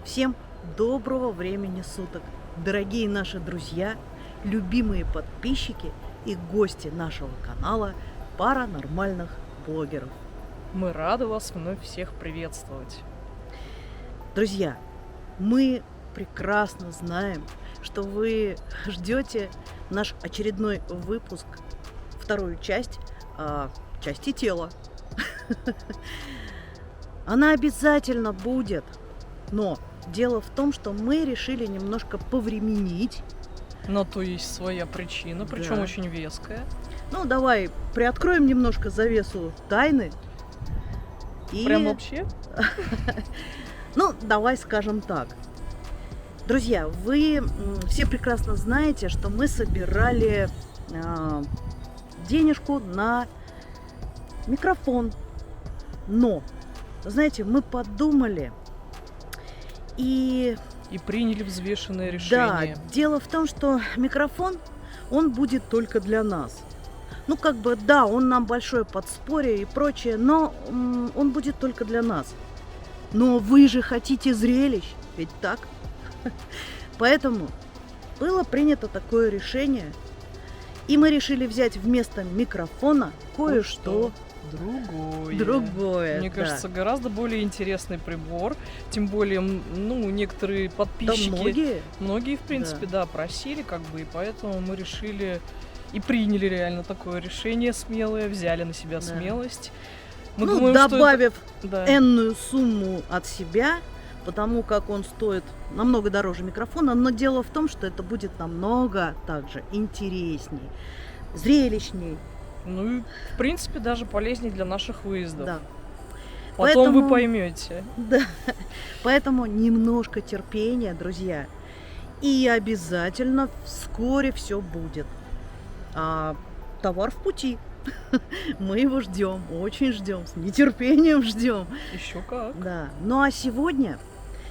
Всем доброго времени суток, дорогие наши друзья, любимые подписчики и гости нашего канала Паранормальных блогеров. Мы рады вас вновь всех приветствовать. Друзья, мы прекрасно знаем, что вы ждете наш очередной выпуск, вторую часть части тела. Она обязательно будет, но дело в том, что мы решили немножко повременить. На то есть своя причина, причем Да. очень веская. Ну, давай приоткроем немножко завесу тайны. И... Прям вообще? Ну, давай скажем так. Друзья, вы все прекрасно знаете, что мы собирали денежку на микрофон. Но, знаете, мы подумали и приняли взвешенное решение. да, дело в том, что микрофон, он будет только для нас. Ну, как бы, да, он нам большое подспорье и прочее, но он будет только для нас. Но вы же хотите зрелищ, ведь так? Поэтому было принято такое решение, и мы решили взять вместо микрофона кое-что другое. Мне да. кажется, гораздо более интересный прибор. Тем более, некоторые Да подписчики, многие. в принципе, да, просили, и поэтому мы решили и приняли реально такое решение смелое, взяли на себя Да. смелость. Мы Ну, думаем, что добавив да. энную сумму от себя, потому как он стоит намного дороже микрофона, но дело в том, что это будет намного также интересней, зрелищней. Ну и, в принципе, даже полезнее для наших выездов. Да. Потом Поэтому- вы поймете. Да. Поэтому немножко терпения, друзья. И обязательно вскоре все будет. Товар в пути. Мы его ждем, очень ждем, с нетерпением ждем. Еще как. Да. Ну а сегодня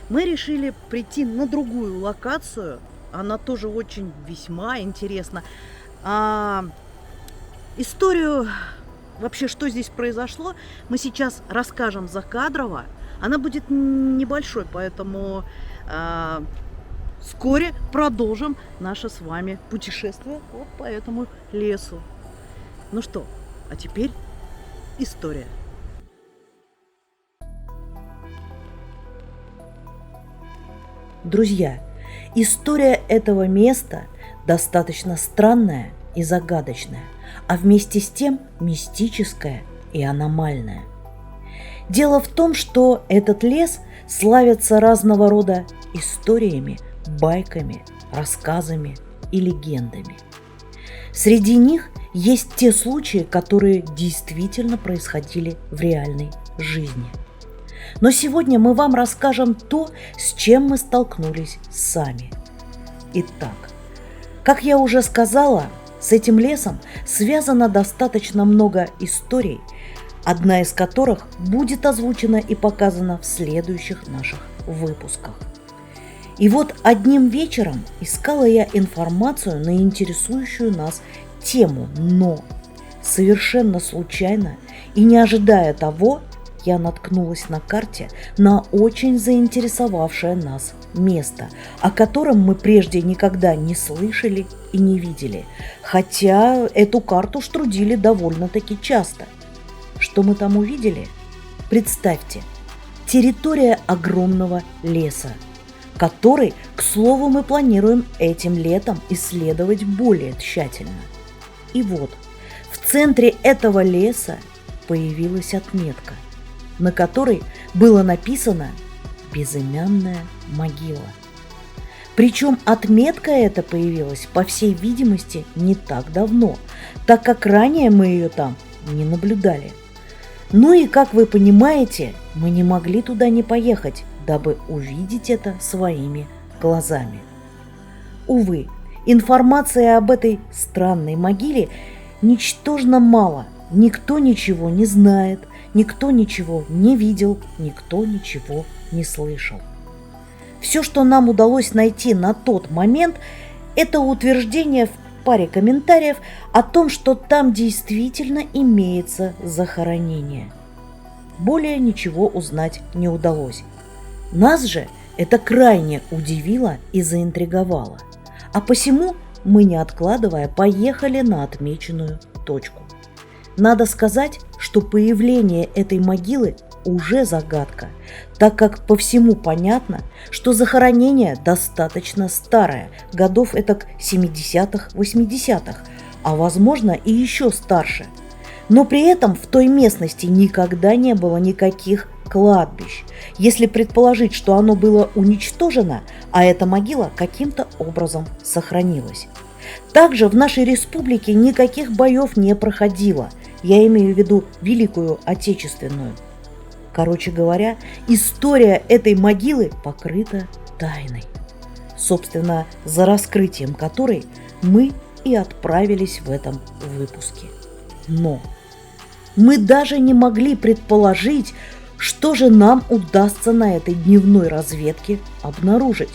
мы решили прийти на другую локацию. Она тоже очень весьма интересна. Историю, вообще, что здесь произошло, мы сейчас расскажем закадрово. Она будет небольшой, поэтому вскоре продолжим наше с вами путешествие вот по этому лесу. Ну что, а теперь история. Друзья, история этого места достаточно странная и загадочная, а вместе с тем мистическая и аномальная. Дело в том, что этот лес славится разного рода историями, байками, рассказами и легендами. Среди них есть те случаи, которые действительно происходили в реальной жизни. Но сегодня мы вам расскажем то, с чем мы столкнулись сами. Итак, как я уже сказала, с этим лесом связано достаточно много историй, одна из которых будет озвучена и показана в следующих наших выпусках. И вот одним вечером искала я информацию на интересующую нас тему, но совершенно случайно и не ожидая того, я наткнулась на карте на очень заинтересовавшее нас место, о котором мы прежде никогда не слышали и не видели, хотя эту карту штрудили довольно-таки часто. Что мы там увидели? Представьте, территория огромного леса, который, к слову, мы планируем этим летом исследовать более тщательно. И вот, в центре этого леса появилась отметка, на которой было написано «Безымянная могила». Причем отметка эта появилась, по всей видимости, не так давно, так как ранее мы ее там не наблюдали. Ну и, как вы понимаете, мы не могли туда не поехать, дабы увидеть это своими глазами. Увы, информации об этой странной могиле ничтожно мало, никто ничего не знает, никто ничего не видел, никто ничего не слышал. Все, что нам удалось найти на тот момент, это утверждение в паре комментариев о том, что там действительно имеется захоронение. Более ничего узнать не удалось. Нас же это крайне удивило и заинтриговало. А посему мы, не откладывая, поехали на отмеченную точку. Надо сказать, что появление этой могилы уже загадка, так как по всему понятно, что захоронение достаточно старое, годов этак 70-х, 80-х, а возможно и еще старше. Но при этом в той местности никогда не было никаких кладбищ, если предположить, что оно было уничтожено, а эта могила каким-то образом сохранилась. Также в нашей республике никаких боев не проходило, я имею в виду Великую Отечественную. Короче говоря, история этой могилы покрыта тайной, собственно, за раскрытием которой мы и отправились в этом выпуске. Но мы даже не могли предположить, что же нам удастся на этой дневной разведке обнаружить.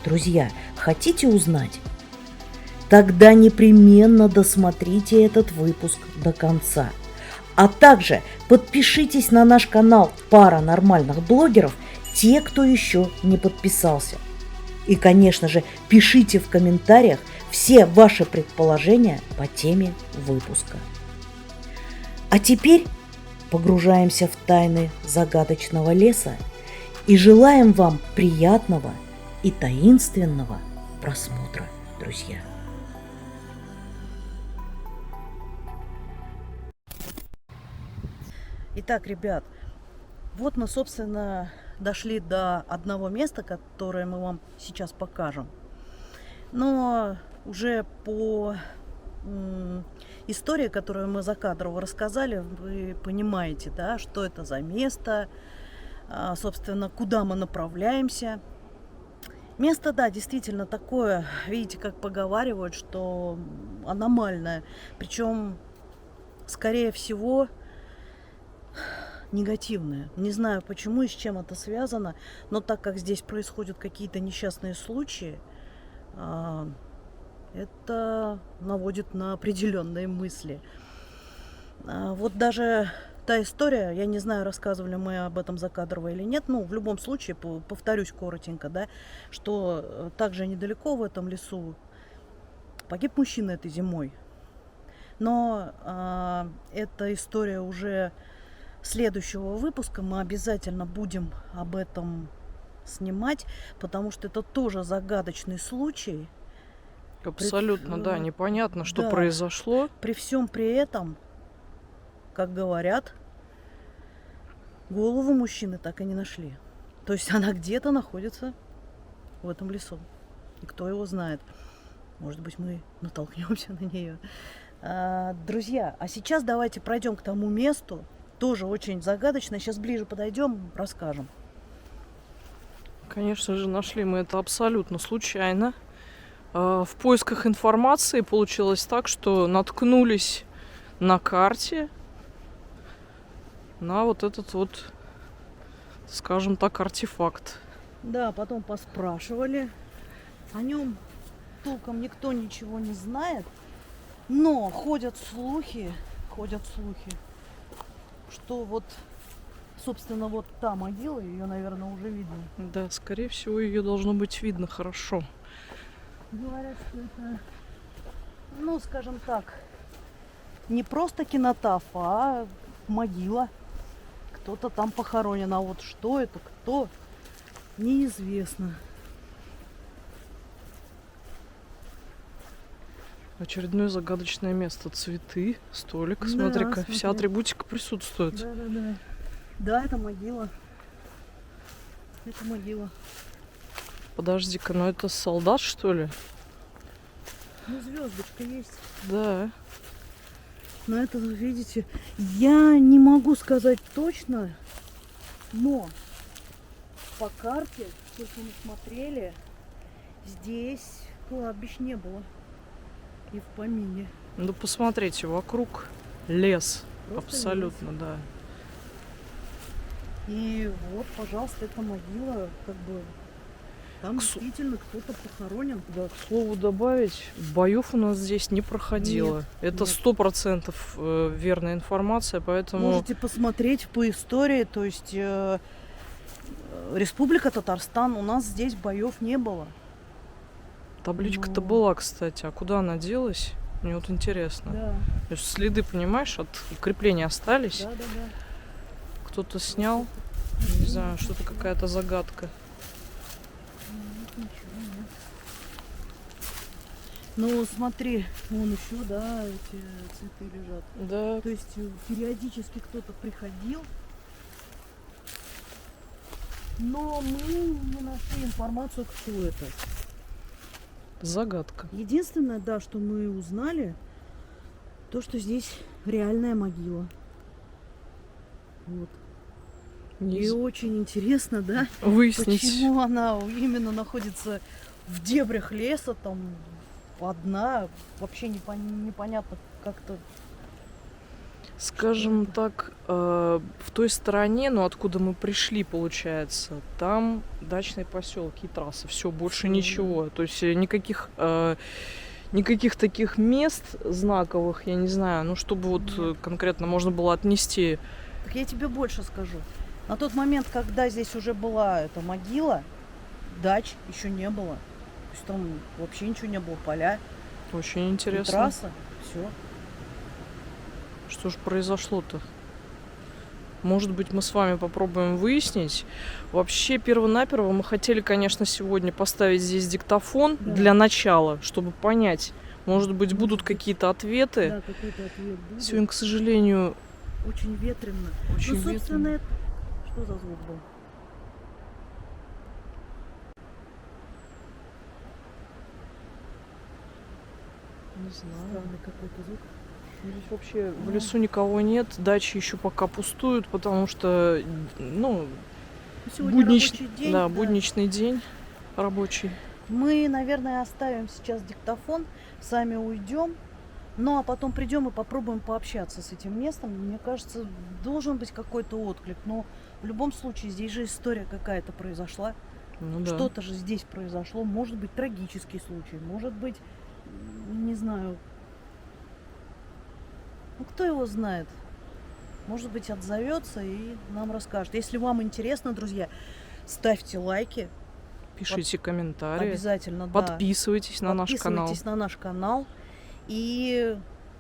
Друзья, хотите узнать? Тогда непременно досмотрите этот выпуск до конца. А также подпишитесь на наш канал «Пара нормальных блогеров», те, кто еще не подписался. И, конечно же, пишите в комментариях все ваши предположения по теме выпуска. А теперь погружаемся в тайны загадочного леса и желаем вам приятного и таинственного просмотра, друзья. Итак, ребят, вот мы, собственно, дошли до одного места, которое мы вам сейчас покажем. Но уже по истории, которую мы закадрово рассказали, вы понимаете, да, что это за место, собственно, куда мы направляемся. Место, да, действительно такое, видите, как поговаривают, что аномальное, причем, скорее всего, негативное. Не знаю почему и с чем это связано, но так как здесь происходят какие-то несчастные случаи, это наводит на определенные мысли. Вот даже та история, я не знаю, рассказывали мы об этом закадрово или нет, но в любом случае, повторюсь коротенько, да, что также недалеко в этом лесу погиб мужчина этой зимой. Но эта история уже следующего выпуска, мы обязательно будем об этом снимать, потому что это тоже загадочный случай. Абсолютно, да, непонятно, что произошло. При всем при этом, как говорят, голову мужчины так и не нашли. То есть она где-то находится в этом лесу. И кто его знает. Может быть, мы натолкнемся на нее. Друзья, а сейчас давайте пройдем к тому месту. Тоже очень загадочно. Сейчас ближе подойдем, расскажем. Конечно же, нашли мы это абсолютно случайно. В поисках информации получилось так, что наткнулись на карте на вот этот вот, скажем так, артефакт. Да, потом поспрашивали. О нем толком никто ничего не знает. Но ходят слухи, что вот, собственно, вот та могила, ее, наверное, уже видно. Да, скорее всего, ее должно быть видно хорошо. Говорят, что это, ну, скажем так, не просто кинотаф, а могила. Кто-то там похоронен. А вот что это, кто, неизвестно. Очередное загадочное место. Цветы, столик. Да, Смотри-ка, смотри. вся атрибутика присутствует. Да. Да, это могила. Это могила. Подожди-ка, ну это солдат, что ли? Ну, звездочка есть. Да. Но это, видите, я не могу сказать точно, но по карте, если мы смотрели, здесь кладбищ не было. И в помине. Ну, посмотрите, вокруг лес. Просто Абсолютно, да. И вот, пожалуйста, эта могила, как бы, там К действительно кто-то похоронен. Да, к слову добавить, боев у нас здесь не проходило. Нет, Это нет. 100% верная информация, поэтому... Можете посмотреть по истории, то есть Республика Татарстан, у нас здесь боев не было. Табличка-то Ну. была, кстати, а куда она делась? Мне вот интересно. Да, То есть следы, понимаешь, от укрепления остались. да. Кто-то снял. Не знаю, что-то какая-то загадка. Ну, смотри, вон еще, да, эти цветы лежат. Да, То есть периодически кто-то приходил, но мы не нашли информацию, кто это. загадка. Единственное, да, что мы узнали, то, что здесь реальная могила. Вот. И очень интересно, да, Выяснить. почему она именно находится в дебрях леса, там одна, вообще непонятно как-то. Скажем это? так, в той стороне, ну откуда мы пришли, получается, там дачные поселки и трассы. Все, больше Всё, ничего. То есть никаких таких мест знаковых, я не знаю, ну чтобы вот Нет. конкретно можно было отнести. Так я тебе больше скажу. На тот момент, когда здесь уже была эта могила, дач еще не было. То есть там вообще ничего не было, поля, Очень и интересно. трасса, все. Что же произошло-то? Может быть, мы с вами попробуем выяснить. Вообще, перво-наперво мы хотели, конечно, сегодня поставить здесь диктофон Да. для начала, чтобы понять, может быть, Может будут быть. какие-то ответы. Да, какой-то ответ будет. Сегодня, к сожалению, Очень ветрено. очень Ну, собственно, ветрено. это... Что за звук был? Не знаю. Странный какой-то звук. Здесь вообще в лесу никого нет, дачи еще пока пустуют, потому что, ну, Сегодня рабочий день. да, будничный день рабочий. Мы, наверное, оставим сейчас диктофон, сами уйдем. Ну, а потом придем и попробуем пообщаться с этим местом. Мне кажется, должен быть какой-то отклик. Но в любом случае, здесь же история какая-то произошла. Ну да. Что-то же здесь произошло. Может быть, трагический случай. Может быть, не знаю. Ну, кто его знает? Может быть, отзовется и нам расскажет. Если вам интересно, друзья, ставьте лайки. Пишите комментарии, Обязательно, да. подписывайтесь на наш канал. Подписывайтесь на наш канал. И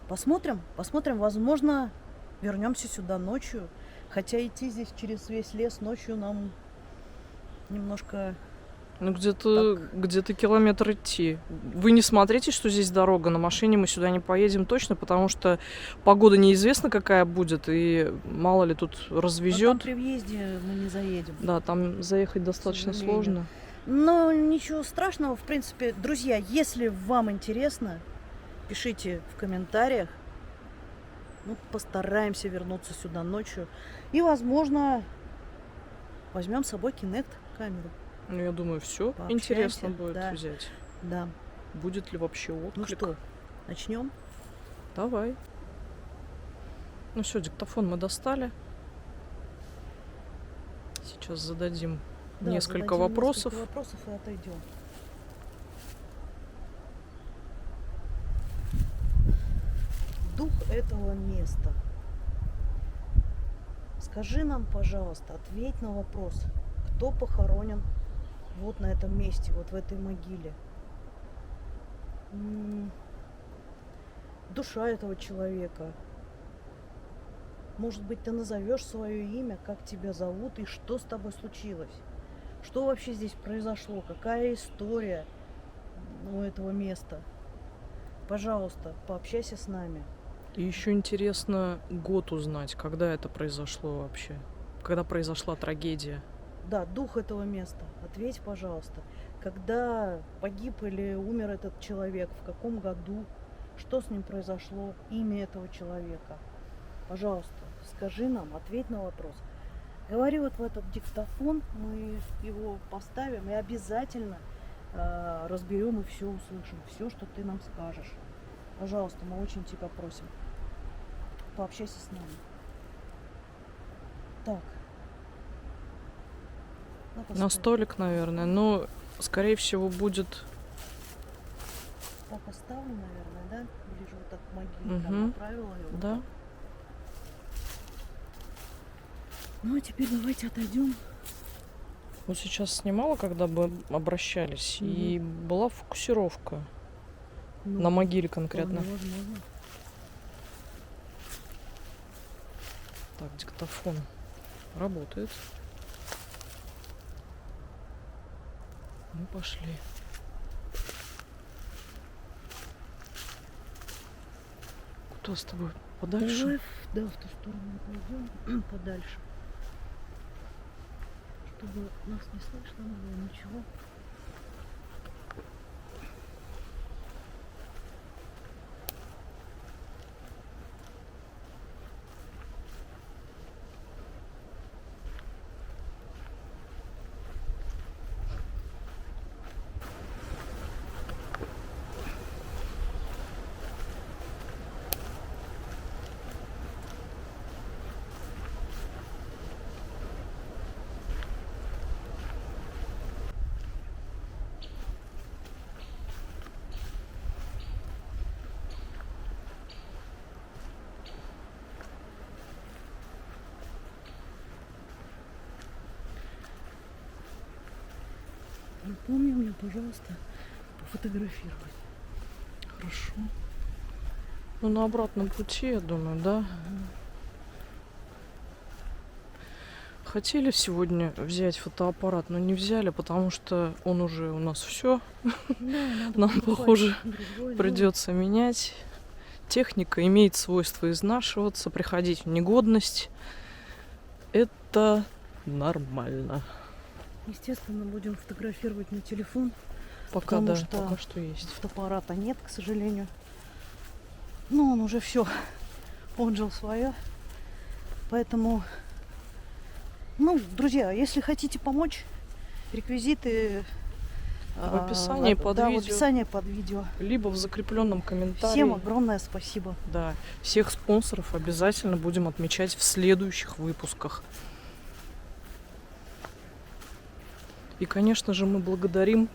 посмотрим, возможно, вернемся сюда ночью. Хотя идти здесь через весь лес ночью нам немножко... Ну, где-то километр идти. Вы не смотрите, что здесь дорога. На машине мы сюда не поедем точно, потому что погода неизвестна, какая будет, и мало ли тут Но там развезет. при въезде мы не заедем. Да, там заехать достаточно сожалению. сложно. Но ничего страшного, в принципе, друзья, если вам интересно, пишите в комментариях. Ну, постараемся вернуться сюда ночью. И, возможно, возьмем с собой Kinect камеру. Ну, я думаю, все Пообщаемся, интересно будет да. взять. Да. Будет ли вообще отклик? Ну что, начнем? Давай. Ну все, диктофон мы достали. Сейчас зададим Да, несколько зададим вопросов. несколько вопросов и отойдем. Дух этого места. Скажи нам, пожалуйста, ответь на вопрос, кто похоронен вот на этом месте, вот в этой могиле. Душа этого человека. Может быть, ты назовешь свое имя, как тебя зовут и что с тобой случилось? Что вообще здесь произошло? Какая история у этого места? Пожалуйста, пообщайся с нами. И еще интересно год узнать, когда это произошло вообще. Когда произошла трагедия. Да, дух этого места. Ответь, пожалуйста. Когда погиб или умер этот человек? В каком году? Что с ним произошло? Имя этого человека? Пожалуйста, скажи нам, ответь на вопрос. Говори вот в этот диктофон, мы его поставим и обязательно разберем и все услышим. Все, что ты нам скажешь. Пожалуйста, мы очень тебя просим. Пообщайся с нами. Так. На столик, наверное. Но, скорее всего, будет... Так оставлю, наверное, да? Ближе вот так к могиле, там Мгм. направила его. Да. Ну, а теперь давайте отойдем. Вот сейчас снимала, когда бы обращались, и была фокусировка на могиле конкретно. Возможно. Так, диктофон работает. Мы пошли. Куда с тобой? Подальше? Давай, да, в ту сторону пойдем, подальше. Чтобы нас не слышно было ничего. Напомни мне, пожалуйста, пофотографировать. Хорошо. Ну, на обратном пути, я думаю, да? Хотели сегодня взять фотоаппарат, но не взяли, потому что он уже у нас все. Нам, похоже, придется менять. Техника имеет свойство изнашиваться, приходить в негодность. Это нормально. Естественно, будем фотографировать на телефон. Пока Потому да, что пока что есть. Фотоаппарата нет, к сожалению. Но он уже все отжил свое. Поэтому, ну, друзья, если хотите помочь, реквизиты В описании под да, видео. в описании под видео. Либо в закрепленном комментарии. Всем огромное спасибо. Да, всех спонсоров обязательно будем отмечать в следующих выпусках. И, конечно же, мы благодарим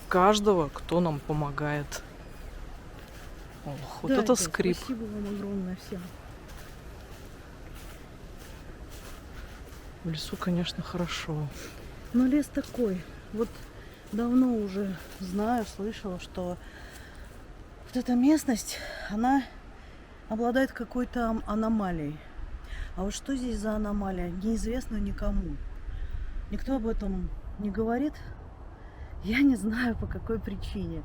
каждого, кто нам помогает. Ох, вот Да, это ребят, скрип. Спасибо вам огромное всем. В лесу, конечно, хорошо. Но лес такой. Вот давно уже знаю, слышала, что вот эта местность, она обладает какой-то аномалией. А вот что здесь за аномалия, неизвестно никому. Никто об этом не говорит. Я не знаю, по какой причине.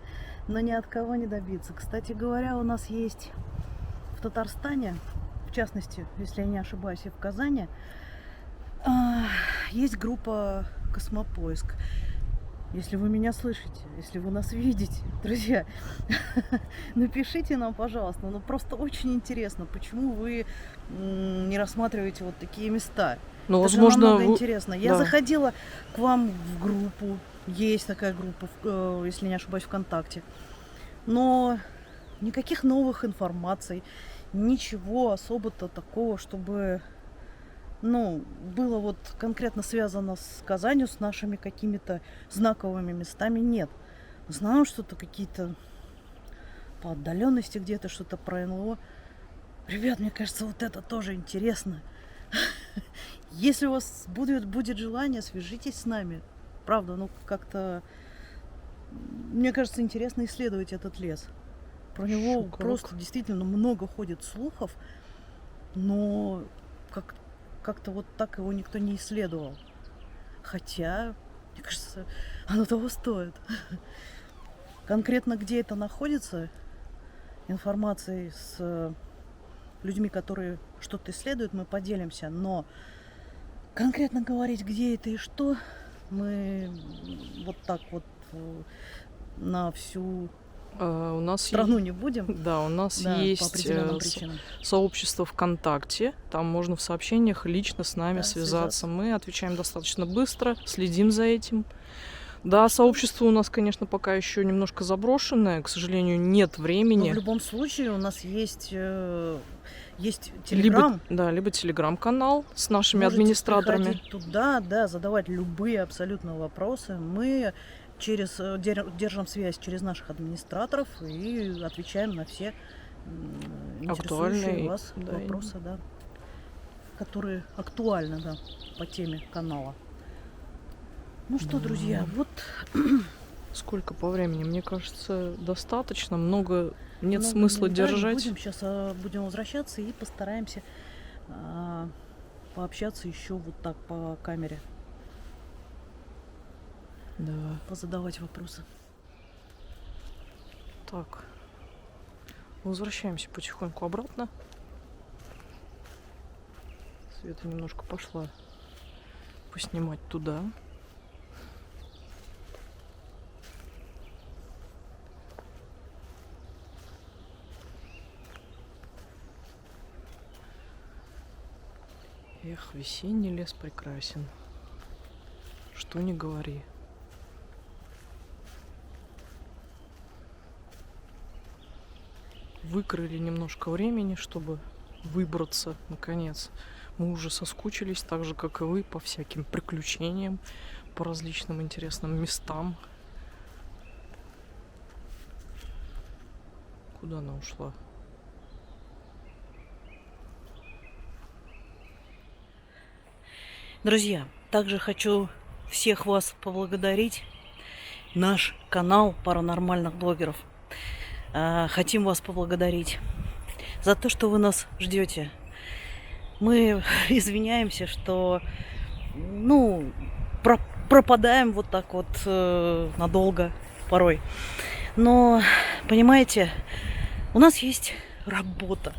Но ни от кого не добиться. Кстати говоря, у нас есть в Татарстане, в частности, если я не ошибаюсь, и в Казани, есть группа «Космопоиск». Если вы меня слышите, если вы нас видите, друзья, напишите нам, пожалуйста. Ну, просто очень интересно, почему вы не рассматриваете вот такие места. Но, Это же возможно, намного интересно. Я да. заходила к вам в группу. Есть такая группа, если не ошибаюсь, ВКонтакте. Но никаких новых информаций, ничего особо-то такого, чтобы ну, было вот конкретно связано с Казанью, с нашими какими-то знаковыми местами, нет. В основном что-то какие-то по отдаленности где-то, что-то про НЛО. Ребят, мне кажется, вот это тоже интересно. Если у вас будет желание, свяжитесь с нами. Правда, ну как-то, мне кажется, интересно исследовать этот лес. Про него Щукарок. просто действительно много ходит слухов, но как-то вот так его никто не исследовал. Хотя, мне кажется, оно того стоит. Конкретно где это находится, информацией с людьми, которые что-то исследуют, мы поделимся. Но конкретно говорить, где это и что, мы вот так вот на всю У нас страну не будем. Да, у нас Да, по есть определенным причинам. сообщество ВКонтакте. Там можно в сообщениях лично с нами Да, связаться. связаться. Мы отвечаем достаточно быстро, следим за этим. Да, сообщество у нас, конечно, пока еще немножко заброшенное. К сожалению, нет Но времени. в любом случае у нас есть Телеграм. Либо телеграм-канал с нашими Можете администраторами. приходить туда, да, задавать любые абсолютно вопросы. Мы держим связь через наших администраторов и отвечаем на все интересующие Актуальные, вас да, вопросы, да, которые актуальны, да, по теме канала. Ну что, друзья, вот Сколько по времени? Мне кажется, достаточно. Много нет много смысла не держать. будем. Сейчас будем возвращаться и постараемся пообщаться еще вот так по камере, Да. позадавать вопросы. Так. Возвращаемся потихоньку обратно. Света немножко пошла поснимать туда. Эх, весенний лес прекрасен. Что ни говори. Выкрыли немножко времени, чтобы выбраться, наконец. Мы уже соскучились, так же, как и вы, по всяким приключениям, по различным интересным местам. Куда она ушла? Друзья, также хочу всех вас поблагодарить. Наш канал паранормальных блогеров. Хотим вас поблагодарить за то, что вы нас ждете. Мы извиняемся, что пропадаем вот так вот надолго порой. Но, понимаете, у нас есть работа.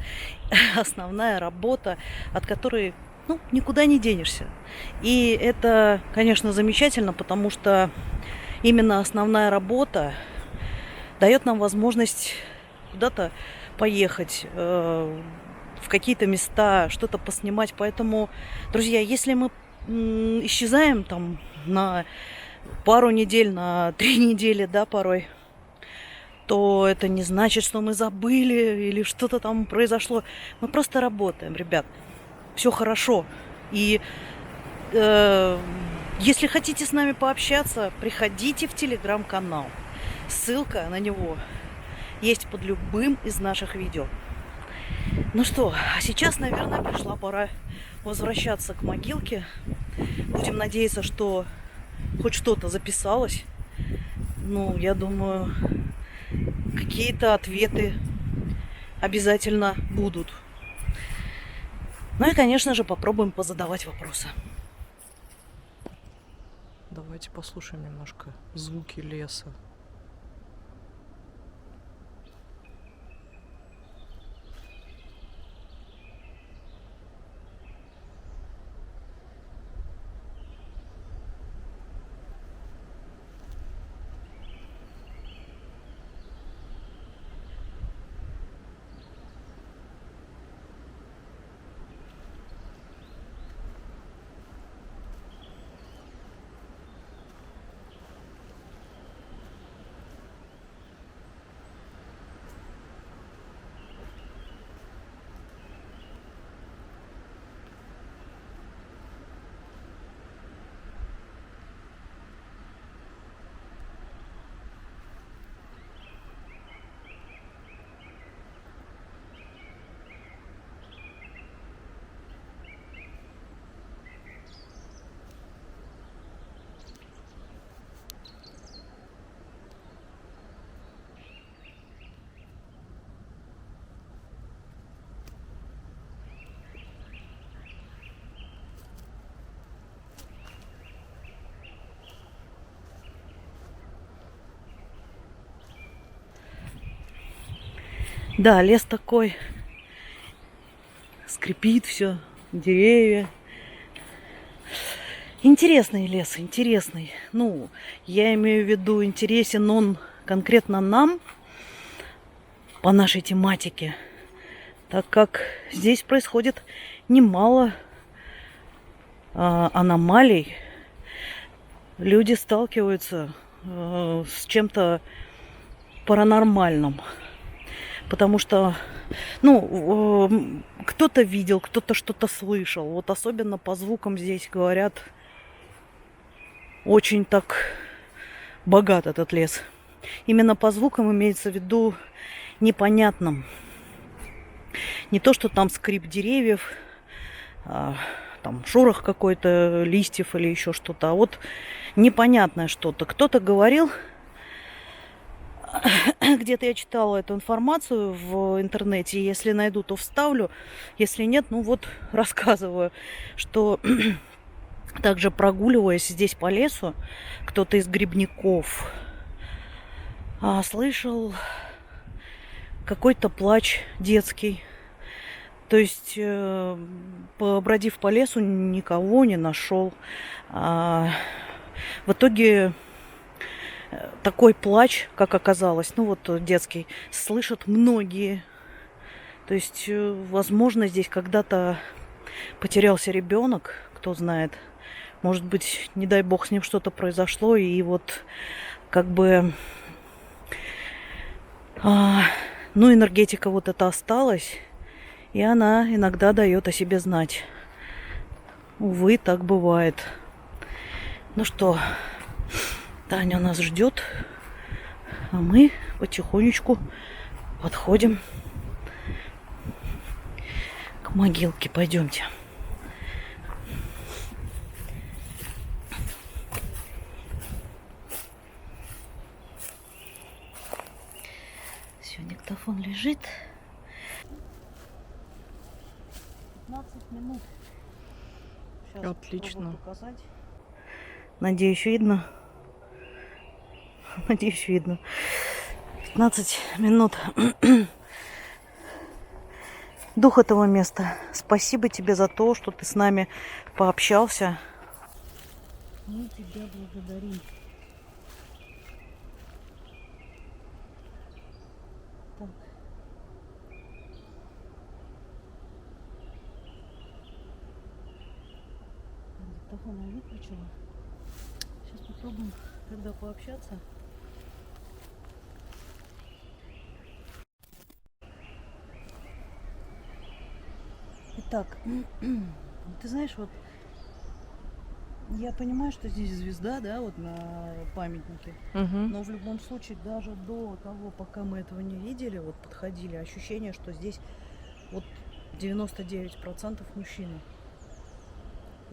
Основная работа, от которой никуда не денешься. И это, конечно, замечательно, потому что именно основная работа дает нам возможность куда-то поехать, в какие-то места, что-то поснимать. Поэтому, друзья, если мы исчезаем там на пару недель, на 3 недели, да, порой, то это не значит, что мы забыли или что-то там произошло. Мы просто работаем, ребят. Все хорошо. И если хотите с нами пообщаться, приходите в телеграм-канал. Ссылка на него есть под любым из наших видео. Ну что, а сейчас, наверное, пришла пора возвращаться к могилке. Будем надеяться, что хоть что-то записалось. Ну, я думаю, какие-то ответы обязательно будут. Ну и, конечно же, попробуем позадавать вопросы. Давайте послушаем немножко звуки леса. Да, лес такой. Скрипит все, деревья. Интересный лес, интересный. Ну, я имею в виду, интересен он конкретно нам по нашей тематике, так как здесь происходит немало аномалий. Люди сталкиваются с чем-то паранормальным. Потому что, ну, кто-то видел, кто-то что-то слышал. Вот особенно по звукам здесь, говорят, очень так богат этот лес. Именно по звукам имеется в виду непонятным. Не то, что там скрип деревьев, там шорох какой-то листьев или еще что-то, а вот непонятное что-то. Кто-то говорил, где-то я читала эту информацию в интернете, если найду, то вставлю, если нет, ну вот рассказываю, что также прогуливаясь здесь по лесу, кто-то из грибников слышал какой-то плач детский. То есть, побродив по лесу, никого не нашел. В итоге такой плач, как оказалось, ну вот детский, слышат многие. То есть, возможно, здесь когда-то потерялся ребенок, кто знает. Может быть, не дай бог, с ним что-то произошло, и вот как бы, ну, энергетика вот эта осталась, и она иногда дает о себе знать. Увы, так бывает. Ну что, Таня нас ждет, а мы потихонечку подходим к могилке. Пойдемте. Все, диктофон лежит. 15 минут. Сейчас Отлично. показать. Надеюсь, видно. Надеюсь, видно. 15 минут. Дух этого места. Спасибо тебе за то, что ты с нами пообщался. Мы тебя благодарим. Так. Диктофон я выключила. Сейчас попробуем, когда пообщаться. Итак, ты знаешь, вот я понимаю, что здесь звезда, да, вот на памятнике. Но в любом случае, даже до того, пока мы этого не видели, вот подходили, ощущение, что здесь вот 99% мужчины.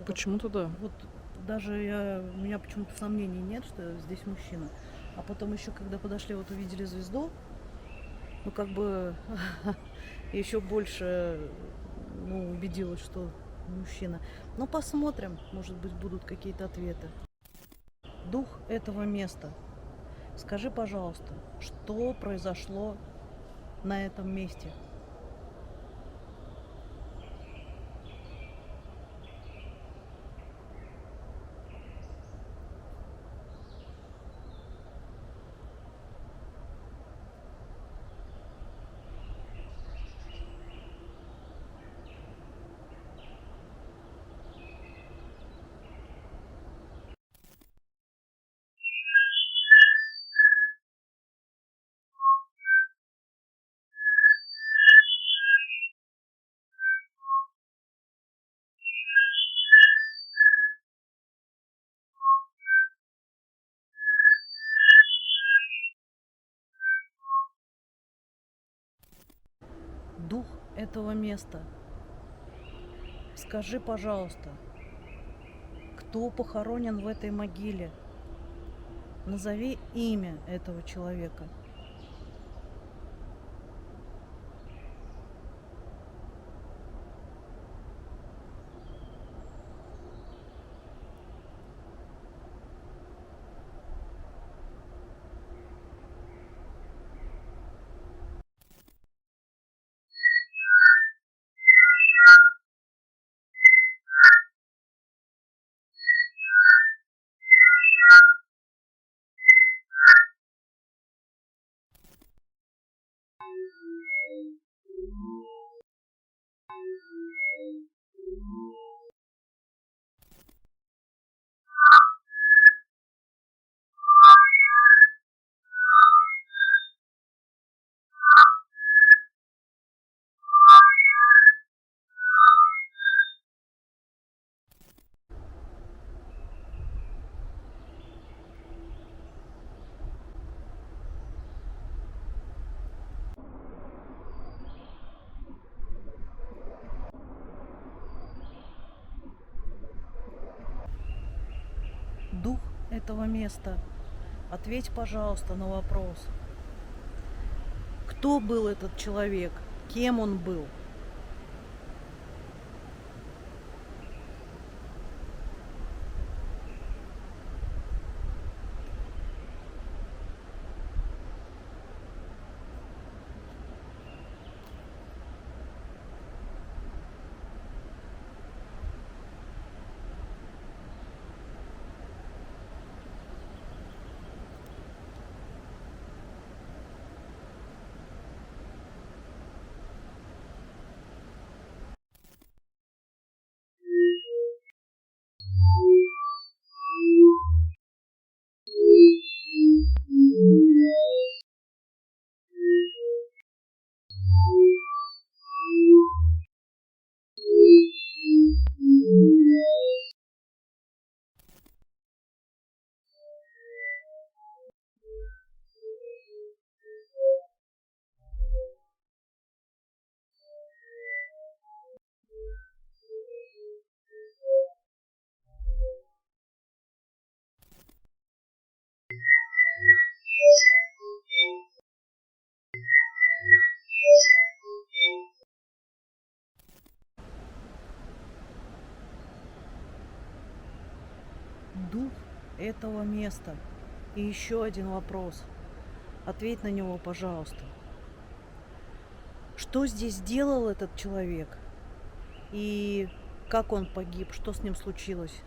Почему-то да. Вот даже у меня почему-то сомнений нет, что здесь мужчина. А потом еще, когда подошли, вот увидели звезду, ну как бы еще больше, ну, убедилась, что мужчина. Но посмотрим, может быть, будут какие-то ответы. Дух этого места. Скажи, пожалуйста, что произошло на этом месте? Дух этого места. Скажи, пожалуйста, кто похоронен в этой могиле? Назови имя этого человека. этого места, ответь, пожалуйста, на вопрос. Кто был этот человек? Кем он был? Дух этого места. И еще один вопрос. Ответь на него, пожалуйста. Что здесь делал этот человек? И как он погиб? Что с ним случилось?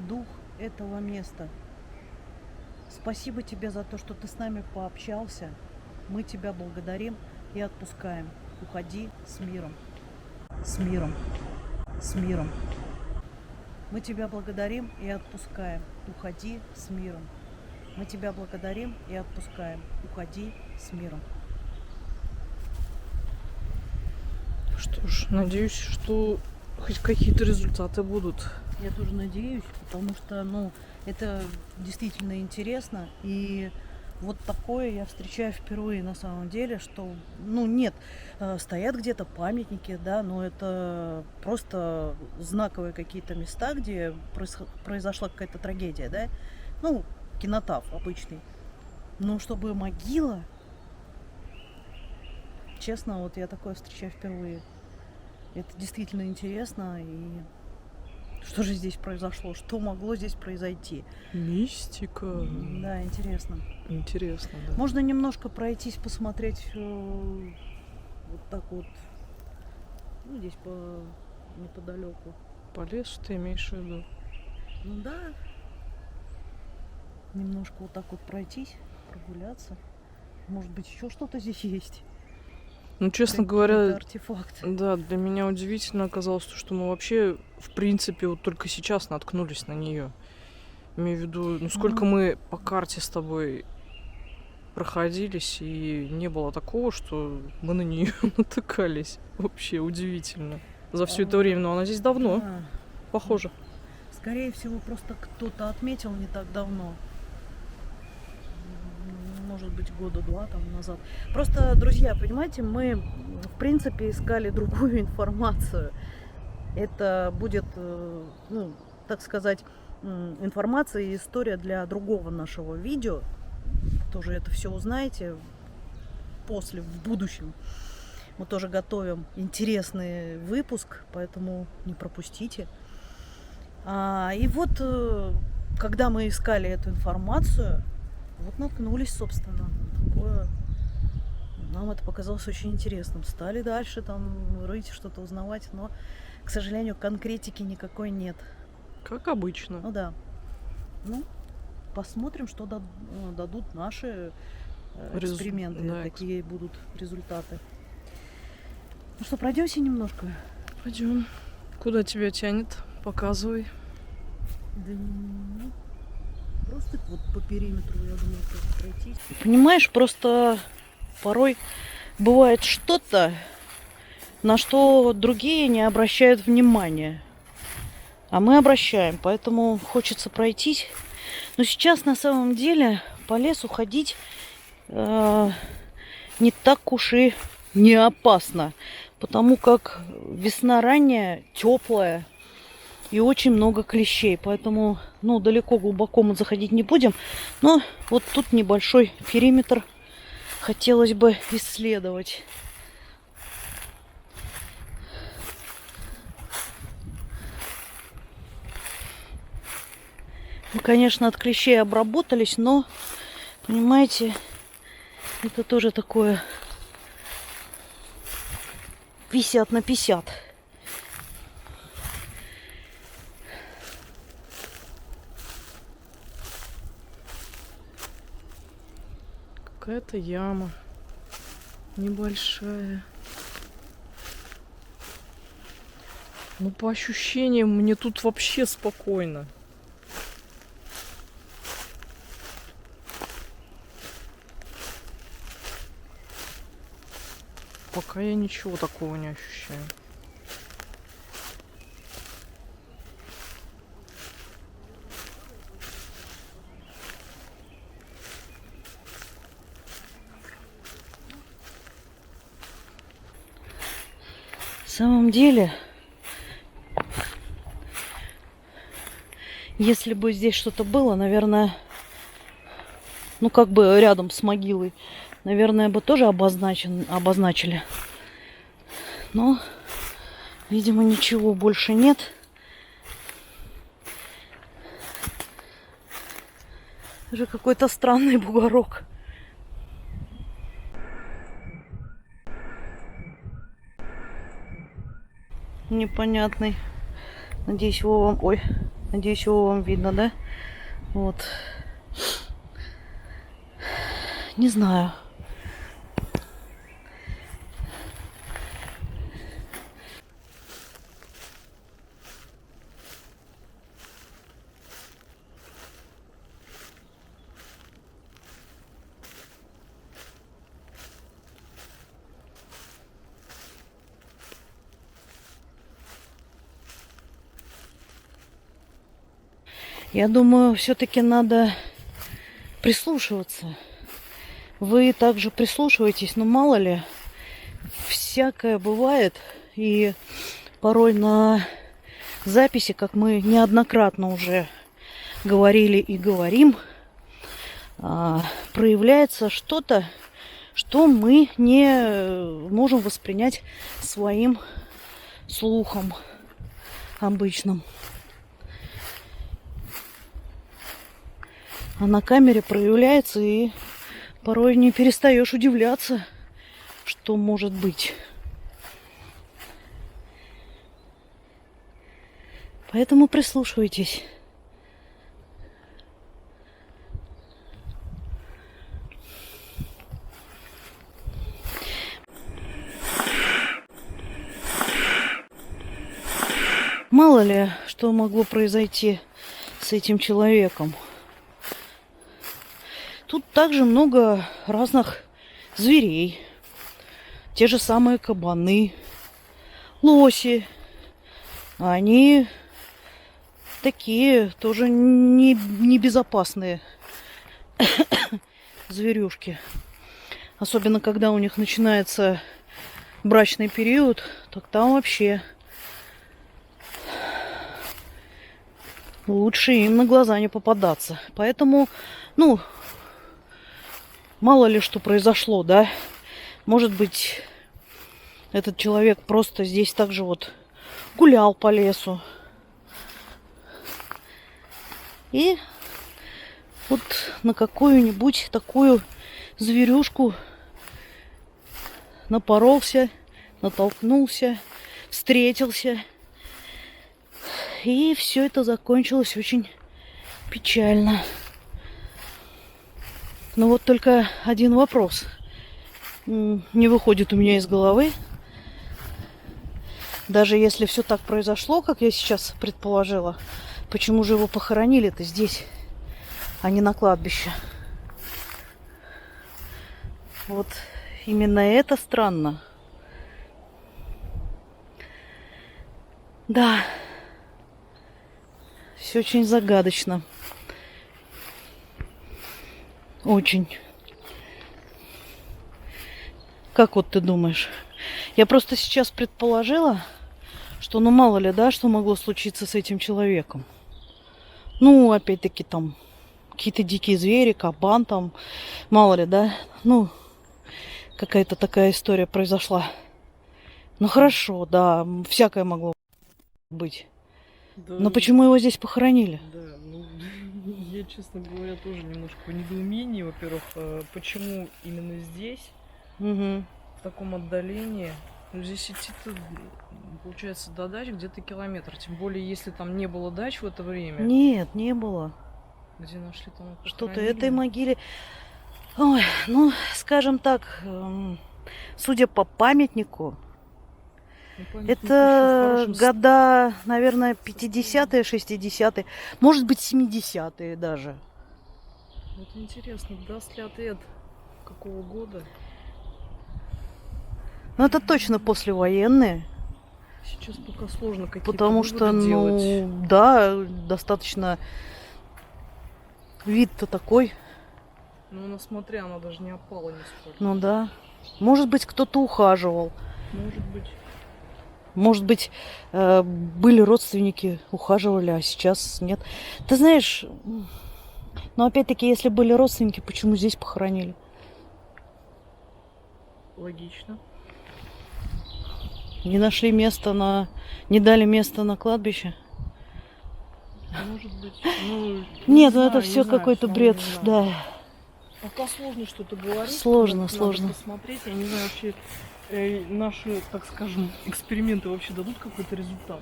Дух этого места. Спасибо тебе за то, что ты с нами пообщался. Мы тебя благодарим и отпускаем. Уходи с миром. С миром. С миром. Мы тебя благодарим и отпускаем. Уходи с миром. Мы тебя благодарим и отпускаем. Уходи с миром. Что ж, надеюсь, что хоть какие-то результаты будут. Я тоже надеюсь, потому что, это действительно интересно. И вот такое я встречаю впервые на самом деле, что, нет, стоят где-то памятники, да, но это просто знаковые какие-то места, где произошла какая-то трагедия, да, кинотаф обычный. Но чтобы могила, честно, вот я такое встречаю впервые. Это действительно интересно. И что же здесь произошло? Что могло здесь произойти? Мистика. Да, интересно. Интересно, да. Можно немножко пройтись, посмотреть вот так вот. Здесь неподалеку. По лесу ты имеешь в виду? Да. Немножко вот так вот пройтись, прогуляться. Может быть, еще что-то здесь есть. Честно говоря, артефакт. Да, для меня удивительно оказалось, что мы вообще, в принципе, вот только сейчас наткнулись на нее. Имею в виду, сколько мы по карте с тобой проходились, и не было такого, что мы на нее натыкались. Вообще удивительно. за все это время, но она здесь давно, А, похоже. скорее всего, просто кто-то отметил не так давно. Может быть, года два там назад. Просто, друзья, понимаете, мы, в принципе, искали другую информацию. Это будет, ну, так сказать, информация и история для другого нашего видео. Тоже это все узнаете после, в будущем. Мы тоже готовим интересный выпуск, поэтому не пропустите. И вот, когда мы искали эту информацию, вот наткнулись, собственно, на такое. Нам это показалось очень интересным. Стали дальше там рыть, что-то узнавать, но, к сожалению, конкретики никакой нет. Как обычно. Ну да. Ну, посмотрим, что дадут наши эксперименты, да, какие будут результаты. Ну что, пройдемся немножко? Пойдем. Куда тебя тянет? Показывай. Да, ну, просто вот по периметру, я думаю, пройтись. Понимаешь, просто порой бывает что-то, на что другие не обращают внимания. А мы обращаем, поэтому хочется пройтись. Но сейчас на самом деле по лесу ходить не так уж и не опасно. Потому как весна ранняя, теплая и очень много клещей. Поэтому, ну, далеко глубоко мы заходить не будем. Но вот тут небольшой периметр хотелось бы исследовать. Мы, конечно, от клещей обработались, но, понимаете, это тоже такое 50 на 50. Какая-то яма небольшая. Ну, по ощущениям, мне тут вообще спокойно. Пока я ничего такого не ощущаю. На самом деле, если бы здесь что-то было, наверное, ну как бы рядом с могилой, наверное, бы тоже обозначили. Но, видимо, ничего больше нет. Это же какой-то странный бугорок. Непонятный. Надеюсь, его вам... Ой, надеюсь, его вам видно, да? Вот. Не знаю. Я думаю, все-таки надо прислушиваться. Вы также прислушиваетесь, но мало ли, всякое бывает. И порой на записи, как мы неоднократно уже говорили и говорим, проявляется что-то, что мы не можем воспринять своим слухом обычным. А на камере проявляется, и порой не перестаешь удивляться, что может быть. Поэтому прислушивайтесь. Мало ли, что могло произойти с этим человеком. Тут также много разных зверей. Те же самые кабаны, лоси, Они такие тоже небезопасные зверюшки. Особенно, когда у них начинается брачный период, так там вообще лучше им на глаза не попадаться. Поэтому, ну, мало ли что произошло, да. Может быть, этот человек просто здесь также вот гулял по лесу. И вот на какую-нибудь такую зверюшку напоролся, натолкнулся, встретился. И все это закончилось очень печально. Но вот только один вопрос не выходит у меня из головы. Даже если все так произошло, как я сейчас предположила, почему же его похоронили-то здесь, а не на кладбище? Вот именно это странно. Да, все очень загадочно. Очень. Как вот ты думаешь? Я просто сейчас предположила, что ну мало ли, да, что могло случиться с этим человеком. Ну, опять-таки там какие-то дикие звери, кабан там, мало ли, да. Ну, какая-то такая история произошла. Ну хорошо, да, всякое могло быть. Да, Но почему его здесь похоронили? Да, ну, я, честно говоря, тоже немножко в недоумении. Во-первых, почему именно здесь, Угу. в таком отдалении? Ну, здесь идти-то, получается, до дач где-то километр. Тем более, если там не было дач в это время. Нет, не было. Где нашли там его Что-то похоронили. этой могиле... Ой, ну, скажем так, судя по памятнику, Ну, памятник еще в это хорошем года, наверное, 50-е, 60-е, может быть, 70-е даже. Вот интересно, даст ли ответ какого года? Но это точно послевоенные, Сейчас пока сложно какие-то потому что, выводы делать. ну, да, достаточно вид-то такой, Ну, она, смотря, она даже не опала нисколько. ну да. Может быть, кто-то ухаживал, Может быть. может быть, были родственники, ухаживали, а сейчас нет. Ты знаешь, но опять-таки, если были родственники, почему здесь похоронили? Логично. Не нашли места на... Не дали места на кладбище? Может быть. Ну, Нет, ну знаю, это не все знаю, какой-то всё равно бред, не знаю. да. Пока сложно что-то говорить. Сложно, Надо сложно. посмотреть. Я не знаю, вообще наши, так скажем, эксперименты вообще дадут какой-то результат.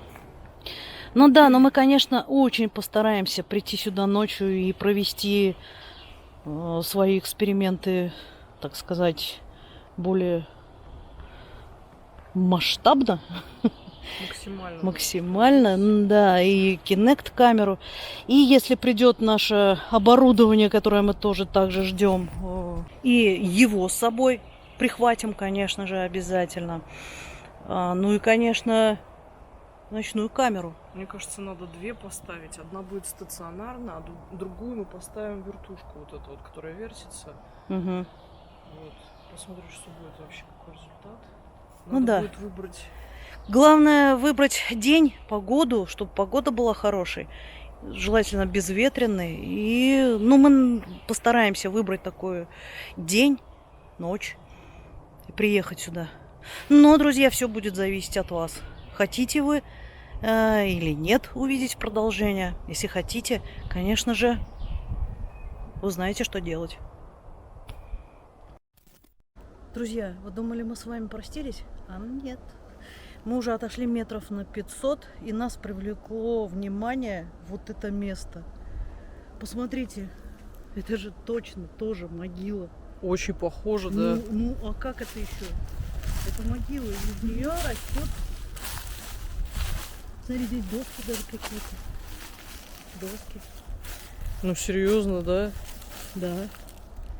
Ну да, но мы, конечно, очень постараемся прийти сюда ночью и провести свои эксперименты, так сказать, более масштабно, Максимально. максимально, да, и Kinect-камеру. И если придет наше оборудование, которое мы тоже также ждем, и его с собой прихватим, конечно же, обязательно. Ну и, конечно, ночную камеру. Мне кажется, надо две поставить. Одна будет стационарная, а другую мы поставим вертушку, вот эту вот, которая вертится. Угу. Вот. Посмотрим, что будет вообще, какой результат. Ну Надо да. будет выбрать. Главное выбрать день, погоду, чтобы погода была хорошей. Желательно безветренной. И, ну, мы постараемся выбрать такой день, ночь и приехать сюда. Но, друзья, все будет зависеть от вас. Хотите вы или нет увидеть продолжение. Если хотите, конечно же, вы знаете, что делать. Друзья, вы думали, мы с вами простились? А нет. Мы уже отошли метров на 500, и нас привлекло внимание вот это место. Посмотрите, это же точно тоже могила. Очень похоже, да. Ну, а как это еще? Это могила, из нее растет. Смотри, здесь доски даже какие-то. Доски. Ну, серьезно, да? Да.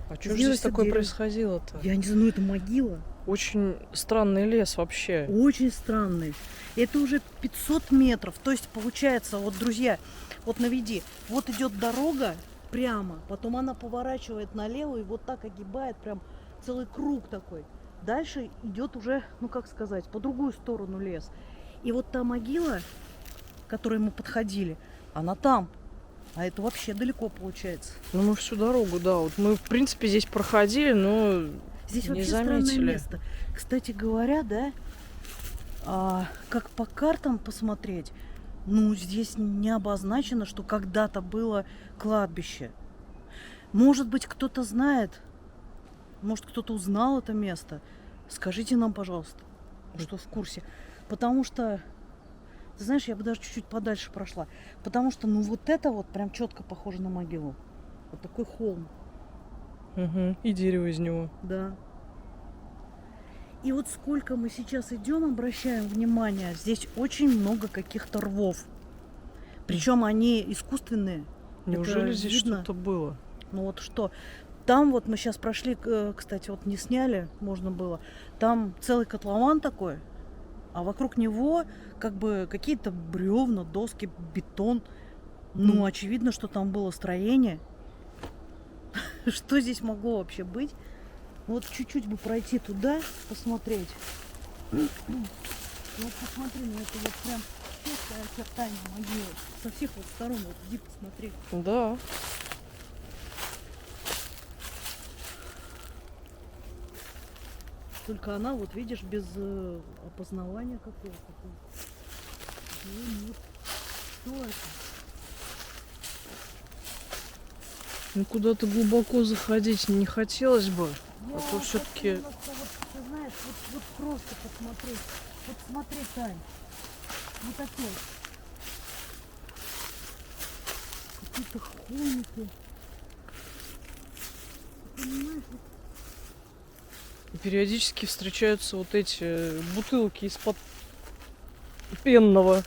А что Из же неё здесь растет такое дерево. происходило-то? Я не знаю, ну это могила. Очень странный лес вообще. Очень странный. Это уже 500 метров. То есть получается, вот, друзья, вот наведи. Вот идет дорога прямо, потом она поворачивает налево и вот так огибает прям целый круг такой. Дальше идет уже, ну как сказать, по другую сторону лес. И вот та могила, к которой мы подходили, она там. А это вообще далеко получается. Ну, мы всю дорогу, да. Вот мы, в принципе, здесь проходили, но Здесь не вообще заметили. странное место. Кстати говоря, да, как по картам посмотреть, ну, здесь не обозначено, что когда-то было кладбище. Может быть, кто-то знает, может, кто-то узнал это место. Скажите нам, пожалуйста, что в курсе. Потому что, ты знаешь, я бы даже чуть-чуть подальше прошла. Потому что, ну, вот это вот прям четко похоже на могилу. Вот такой холм. Угу. И дерево из него. Да. И вот сколько мы сейчас идем, обращаем внимание, здесь очень много каких-то рвов. Причем они искусственные. Неужели Это здесь видно? что-то было? Ну вот что. Там вот мы сейчас прошли, кстати, вот не сняли, можно было. Там целый котлован такой, а вокруг него как бы какие-то бревна, доски, бетон. Ну, очевидно, что там было строение. Что здесь могло вообще быть? Вот чуть-чуть бы пройти туда, посмотреть. Ну, посмотри, ну это вот прям четкое очертание могилы. Со всех вот сторон, вот иди посмотри. Да. Только она, вот видишь, без опознавания какого-то. Нет. Что это? Ну, куда-то глубоко заходить не хотелось бы. А то как-то все-таки... немножко вот, ты знаешь, вот просто посмотреть. Вот смотри, Тань. Вот такой. Какие-то холмики. Ты понимаешь, вот периодически встречаются вот эти бутылки из-под пенного.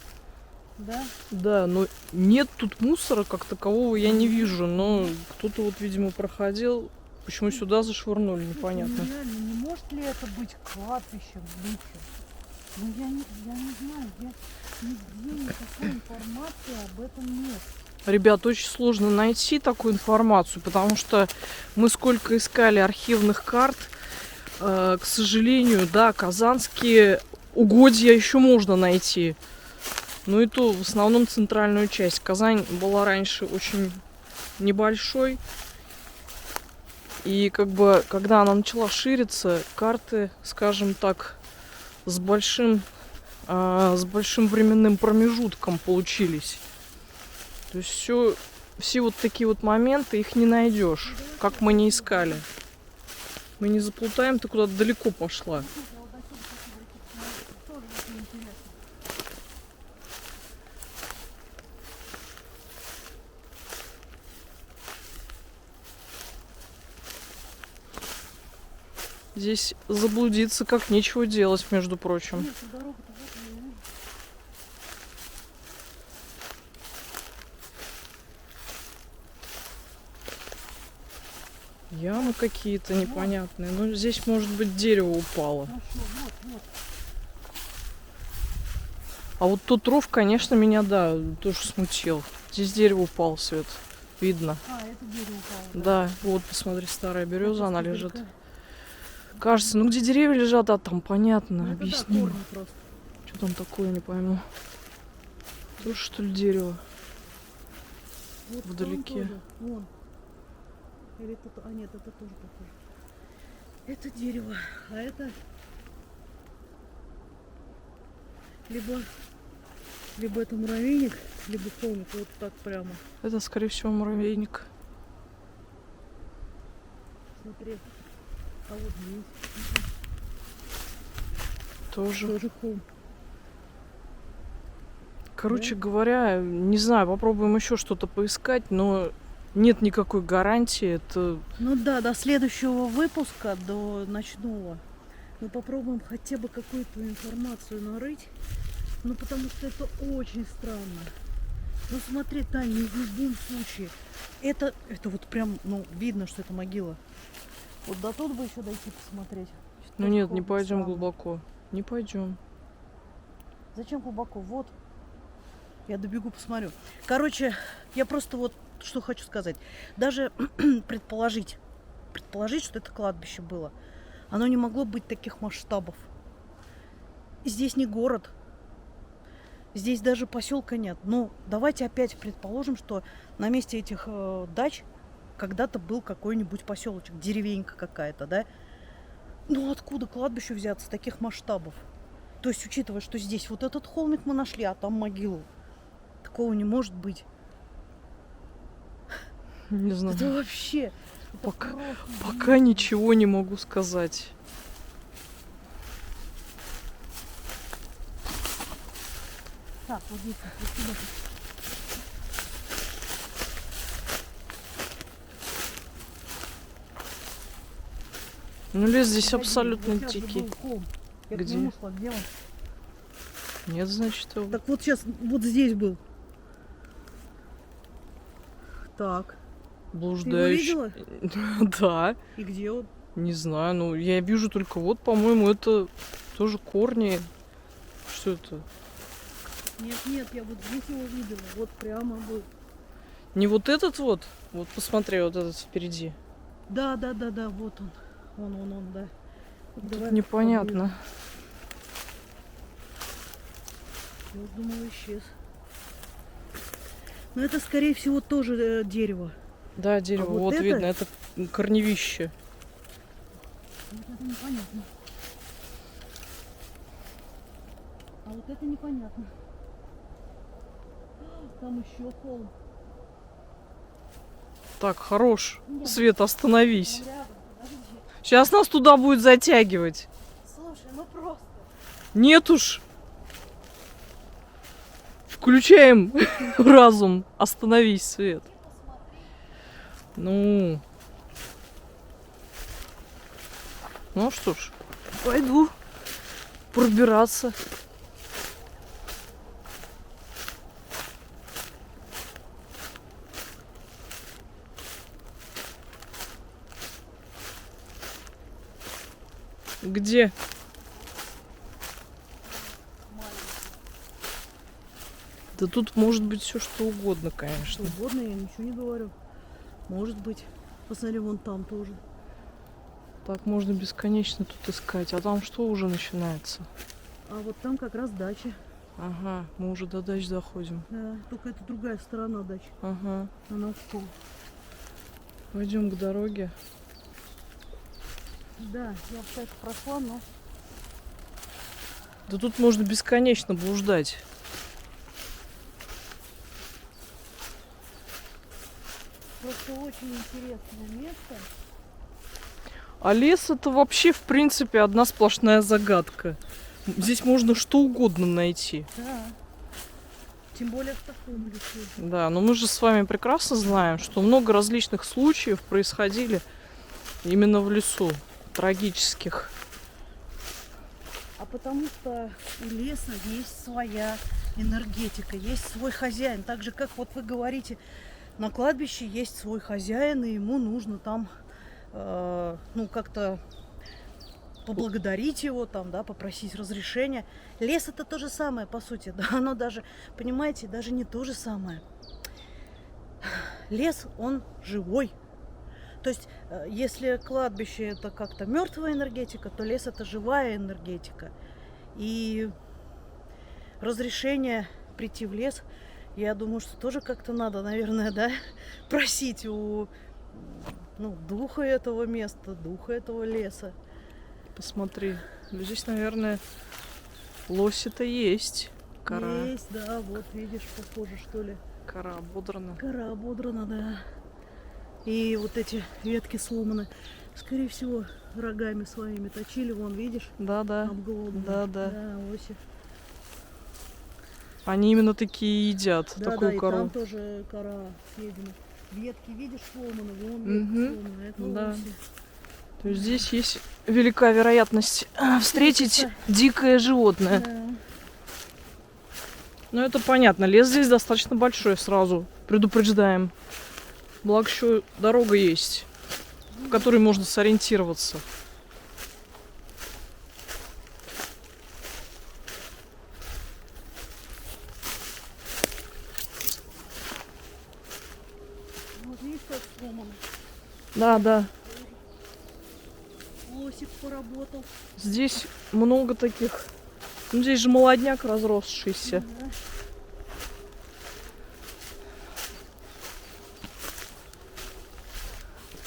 да? Да, но нет тут мусора как такового, я не вижу. Но кто-то вот, видимо, проходил. Почему сюда зашвырнули, непонятно. Ну, реально, не может ли это быть кладбищем бывшим? Ну, я не знаю, нигде никакой информации об этом нет. Ребят, очень сложно найти такую информацию, потому что мы сколько искали архивных карт, к сожалению, да, казанские угодья еще можно найти. Ну и то в основном центральную часть. Казань была раньше очень небольшой. И как бы, когда она начала шириться, карты, скажем так, с большим временным промежутком получились. То есть все вот такие вот моменты, их не найдешь, как мы не искали. Мы не заплутаем, ты куда-то далеко пошла. Здесь заблудиться как нечего делать, между прочим. Нет, дорога-то вот она. Ямы какие-то непонятные. Ну, здесь, может быть, дерево упало. Хорошо, вот. А вот тот ров, конечно, меня, да, тоже смутил. Здесь дерево упало, Свет. Видно. А, это дерево упало. Да, вот, посмотри, старая береза, она лежит. Кажется, ну где деревья лежат, а там понятно, Ну, объясни. да, корни просто. Что там такое, не пойму. Тоже, что ли, дерево? Вот Вдалеке. там тоже. Вон. Или это... А нет, это тоже похоже. Это дерево, а это... Либо это муравейник, либо холмик, вот так прямо. Это, скорее всего, муравейник. Смотри. А вот здесь Тоже. тоже холм. Короче говоря, не знаю, попробуем еще что-то поискать, но нет никакой гарантии. Это... Ну да, до следующего выпуска, до ночного, мы попробуем хотя бы какую-то информацию нарыть. Ну потому что это очень странно. Ну смотри, Таня, ни в любом случае. Это вот прям, ну, видно, что это могила. Вот до тут бы еще дойти посмотреть. Ну Тоже нет, не холодно, пойдем странно. глубоко. Не пойдем. Зачем глубоко? Вот. Я добегу, посмотрю. Короче, я просто вот что хочу сказать. Даже предположить, что это кладбище было, оно не могло быть таких масштабов. Здесь не город. Здесь даже поселка нет. Ну, давайте опять предположим, что на месте этих дач когда-то был какой-нибудь поселочек, деревенька какая-то, да? Ну, откуда кладбищу взяться таких масштабов? То есть, учитывая, что здесь вот этот холмик мы нашли, а там могилу. Такого не может быть. Не знаю. Это вообще... это Пока- просто Пока ничего не могу сказать. Так, вот здесь вот сюда. Ну лес здесь Погоди, абсолютно вот сейчас же дикий. был холм. Я к Где? нему шла, где он? Нет, значит, его. Так вот сейчас, вот здесь был. Так, ты его Блуждающий. видела? Да, И где он? не знаю. Ну, я вижу только вот, по-моему, это тоже корни. Что это? Нет, я вот здесь его видела. Вот прямо был. Не вот этот вот? Вот посмотри, вот этот впереди. Да, вот он. Он, да. Вот Тут давай непонятно. поближе. Я уж думала, исчез. Но это, скорее всего, тоже дерево. Да, дерево, вот вот это? видно, это корневище. Вот это непонятно. А вот это непонятно. Там еще холм. Так, хорош. Нет. Свет, остановись. Там рядом, подожди. Сейчас нас туда будет затягивать. Слушай, ну просто. Нет уж. Включаем разум. Остановись, Свет. Ну. Ну что ж, пойду пробираться. Где? Да тут может быть все что угодно, Что конечно. угодно, я ничего не говорю. Может быть. Посмотри, вон там тоже. Так можно бесконечно тут искать. А там что уже начинается? А вот там как раз дача. Ага, мы уже до дач доходим. Да, только это другая сторона дачи. Ага. Она в пол. Пойдем к дороге. Да, я, кстати, прошла, но Да тут можно бесконечно блуждать. просто очень интересное место. А лес это вообще, в принципе, одна сплошная загадка. Здесь можно что угодно найти. Да. Тем более в таком лесу. Да, но мы же с вами прекрасно знаем, что много различных случаев происходили именно в лесу. Трагических. А потому что у леса есть своя энергетика, есть свой хозяин. Так же, как вот вы говорите, на кладбище есть свой хозяин, и ему нужно там, ну, как-то поблагодарить его, там, да, попросить разрешения. Лес это то же самое, по сути. Да, оно даже, понимаете, даже не то же самое. Лес, он живой. То есть, если кладбище это как-то мертвая энергетика, то лес это живая энергетика. И разрешение прийти в лес, я думаю, что тоже как-то надо, наверное, да, просить у, ну, духа этого места, духа этого леса. Посмотри. Здесь, наверное, лоси-то есть. Кора. Есть, да, вот видишь, похоже, что ли. Кора ободрана. Кора ободрана, да. И вот эти ветки сломаны. Скорее всего, рогами своими точили, вон, видишь, Да-да. обглоданные. Да-да. Да, оси. Они именно такие едят, Да, такую да, и кору. там тоже кора съедена. Ветки, видишь, сломаны, вон ветки Мгм. сломаны, это Да. оси. То есть здесь есть велика вероятность встретить дикое животное. Да. Ну это понятно, лес здесь достаточно большой, сразу предупреждаем. Благо еще дорога есть, в которой можно сориентироваться. Вот видишь, как сломано. Да, да. Лосик поработал. Здесь много таких. Ну, здесь же молодняк разросшийся. Да.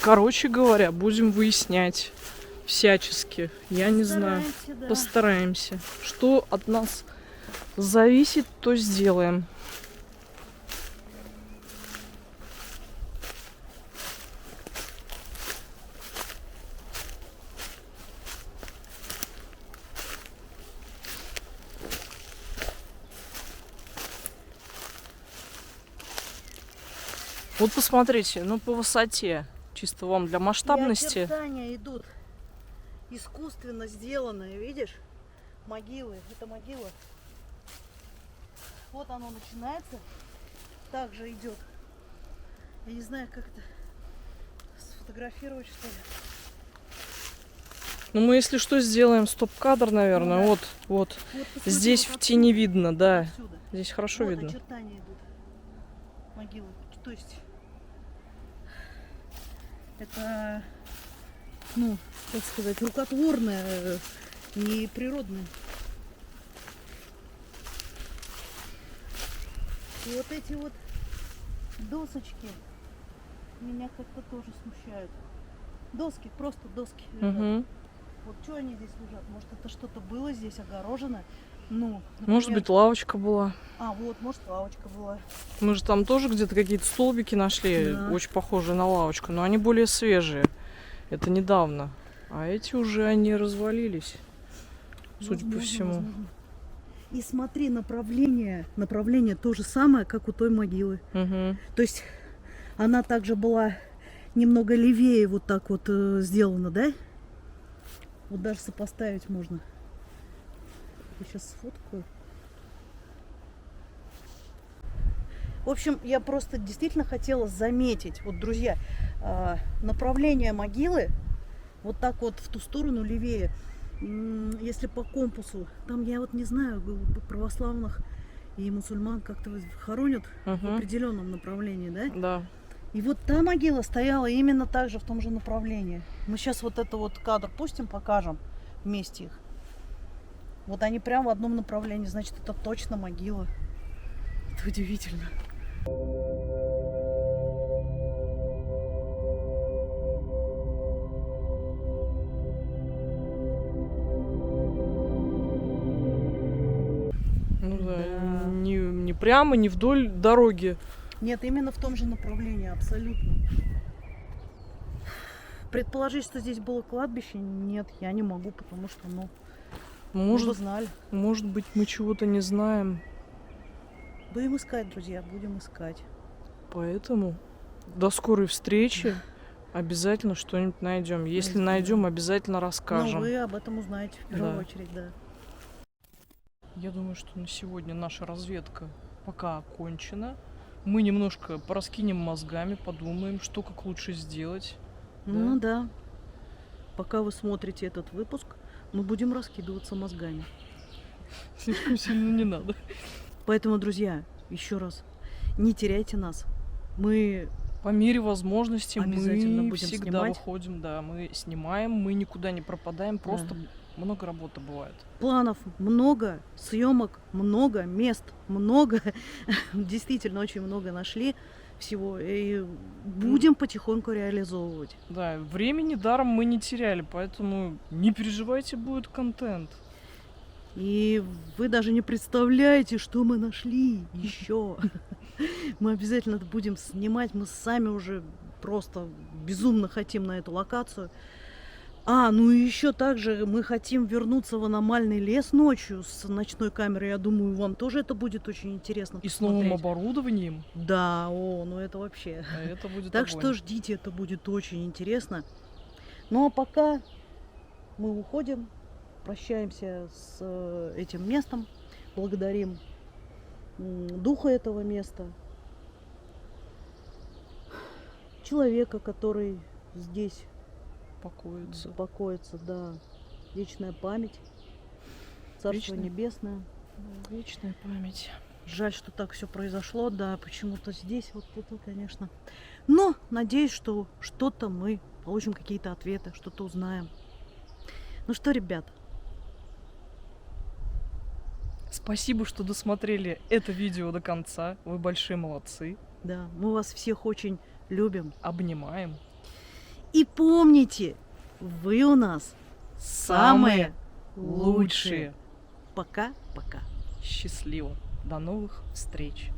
Короче говоря, будем выяснять всячески. Я не знаю. Постараемся, да. Постараемся. Что от нас зависит, то сделаем. Вот посмотрите, ну по высоте, чисто вам для И масштабности. очертания идут искусственно сделанные, видишь? Могилы. Это могила. Вот оно начинается. Так же идет. Я не знаю, как это сфотографировать, что ли. Ну мы, если что, сделаем стоп-кадр, наверное. Ну да. Вот. Вот посмотри, Здесь вот в тени отсюда, видно, да. отсюда. Здесь хорошо Вот видно. очертания идут. Могилы. То есть это, ну, как сказать, рукотворное, не природное. И вот эти вот досочки меня как-то тоже смущают. Доски, просто доски лежат. Мгм. Вот что они здесь лежат? Может, это что-то было здесь огорожено? Ну, Может например- быть, лавочка была. А, вот, может, лавочка была. Мы же там тоже где-то какие-то столбики нашли, Да. очень похожие на лавочку, но они более свежие. Это недавно. А эти уже они развалились, судя по Возможно, всему. возможно. И смотри, направление то же самое, как у той могилы. Мгм. То есть она также была немного левее вот так вот сделана, да? Вот даже сопоставить можно. Я сейчас сфоткаю. В общем, я просто действительно хотела заметить, вот, друзья, направление могилы вот так вот в ту сторону левее. Если по компасу, там я вот не знаю, православных и мусульман как-то хоронят в Мгм. определенном направлении, да? Да. И вот та могила стояла именно так же в том же направлении. Мы сейчас вот это вот кадр пустим, покажем вместе их. Вот они прямо в одном направлении, значит, это точно могила. Это удивительно. Ну да. Да. Не прямо, не вдоль дороги. Нет, именно в том же направлении, абсолютно. Предположить, что здесь было кладбище, нет, я не могу, потому что, ну, мы бы Может, знали. может быть, мы чего-то не знаем. Будем искать, друзья, будем искать. Поэтому до скорой встречи. Обязательно что-нибудь найдем. Если Найдем, найдем, да. обязательно Но расскажем. вы об этом узнаете в первую Да. очередь, да. Я думаю, что на сегодня наша разведка пока окончена. Мы немножко пораскинем мозгами, подумаем, что как лучше сделать. Ну да. Пока вы смотрите этот выпуск, мы будем раскидываться мозгами. Слишком сильно не надо. Поэтому, друзья, еще раз, не теряйте нас. Мы По мере возможности Обязательно мы будем всегда снимать. выходим, да, мы снимаем, мы никуда не пропадаем, просто много работы бывает. планов много, съемок много, мест много. Действительно, очень много нашли всего. И будем потихоньку реализовывать. Да, времени даром мы не теряли, поэтому не переживайте, будет контент. И вы даже не представляете, что мы нашли еще. Мы обязательно это будем снимать. Мы сами уже просто безумно хотим на эту локацию. Ну и еще также мы хотим вернуться в аномальный лес ночью с ночной камерой. Я думаю, вам тоже это будет очень интересно И с новым посмотреть. оборудованием. Да, ну это вообще. А это будет Так огонь. что ждите, это будет очень интересно. Ну а пока мы уходим, прощаемся с этим местом, благодарим духа этого места, человека, который здесь покоится, да. Вечная память, Царство Вечная. Небесное. Вечная память. Жаль, что так все произошло, да, почему-то здесь вот это, конечно. Но надеюсь, что что-то мы получим, какие-то ответы, что-то узнаем. Ну что, ребят, Спасибо, что досмотрели это видео до конца. Вы большие молодцы. да, мы вас всех очень любим. Обнимаем. И помните, вы у нас самые лучшие. Пока-пока. Счастливо. До новых встреч.